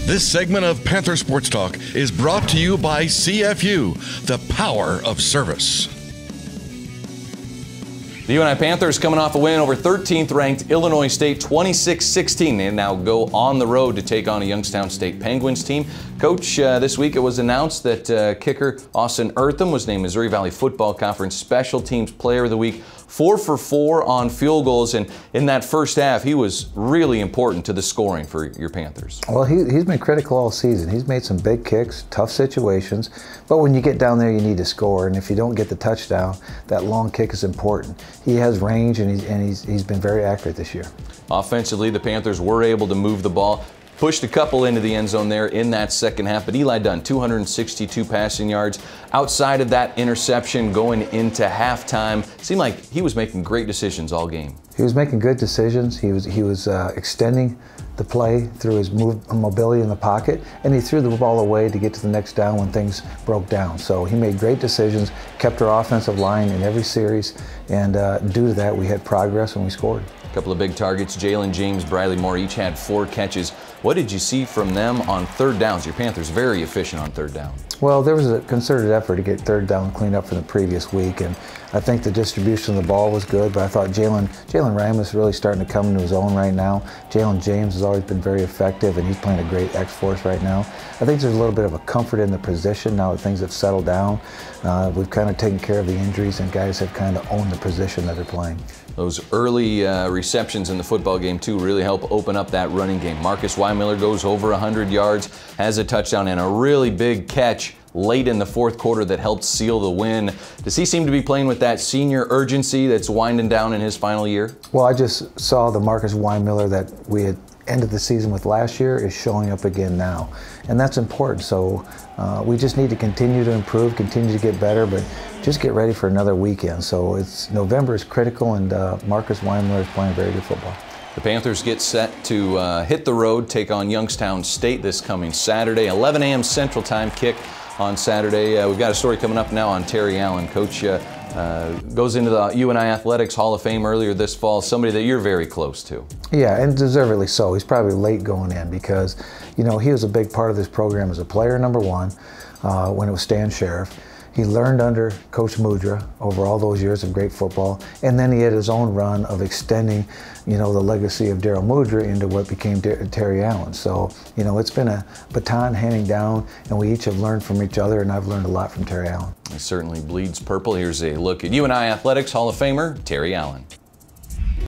This segment of Panther Sports Talk is brought to you by CFU, the power of service. The UNI Panthers coming off a win over 13th ranked Illinois State 26-16. They now go on the road to take on a Youngstown State Penguins team. Coach, this week it was announced that kicker Austin Eartham was named Missouri Valley Football Conference Special Teams Player of the Week. 4 for 4 on field goals, and in that first half he was really important to the scoring for your Panthers. Well, he's been critical all season. He's made some big kicks, tough situations, but when you get down there you need to score, and if you don't get the touchdown, that long kick is important. He has range, and he's been very accurate this year. Offensively, the Panthers were able to move the ball. Pushed a couple into the end zone there in that second half, but Eli Dunn, 262 passing yards. Outside of that interception going into halftime, seemed like he was making great decisions all game. He was making good decisions. He was extending the play through his mobility in the pocket, and he threw the ball away to get to the next down when things broke down. So he made great decisions, kept our offensive line in every series, and due to that we had progress and we scored. A couple of big targets. Jalen James, Briley Moore each had 4 catches. What did you see from them on third downs? Your Panthers very efficient on third down. Well, there was a concerted effort to get third down cleaned up from the previous week, and I think the distribution of the ball was good, but I thought Jalen Ramos is really starting to come into his own right now. Jalen James has always been very effective, and he's playing a great X-Force right now. I think there's a little bit of a comfort in the position now that things have settled down. We've kind of taken care of the injuries, and guys have kind of owned the position that they're playing. Those early receptions in the football game, too, really help open up that running game. Marcus Weimiller goes over 100 yards, has a touchdown, and a really big catch late in the fourth quarter that helped seal the win. Does he seem to be playing with that senior urgency that's winding down in his final year? Well, I just saw the Marcus Weimiller that we had ended the season with last year is showing up again now, and that's important. So we just need to continue to improve, continue to get better, but just get ready for another weekend. So November is critical, and Marcus Weimiller is playing very good football. The Panthers get set to hit the road, take on Youngstown State this coming Saturday, 11 a.m. Central Time kick on Saturday. We've got a story coming up now on Terry Allen. Coach goes into the UNI Athletics Hall of Fame earlier this fall, somebody that you're very close to. Yeah, and deservedly so. He's probably late going in because, you know, he was a big part of this program as a player, number one, when it was Stan Sheriff. He learned under Coach Mudra over all those years of great football, and then he had his own run of extending, you know, the legacy of Daryl Mudra into what became Terry Allen. So, you know, it's been a baton handing down, and we each have learned from each other, and I've learned a lot from Terry Allen. He certainly bleeds purple. Here's a look at UNI Athletics Hall of Famer Terry Allen.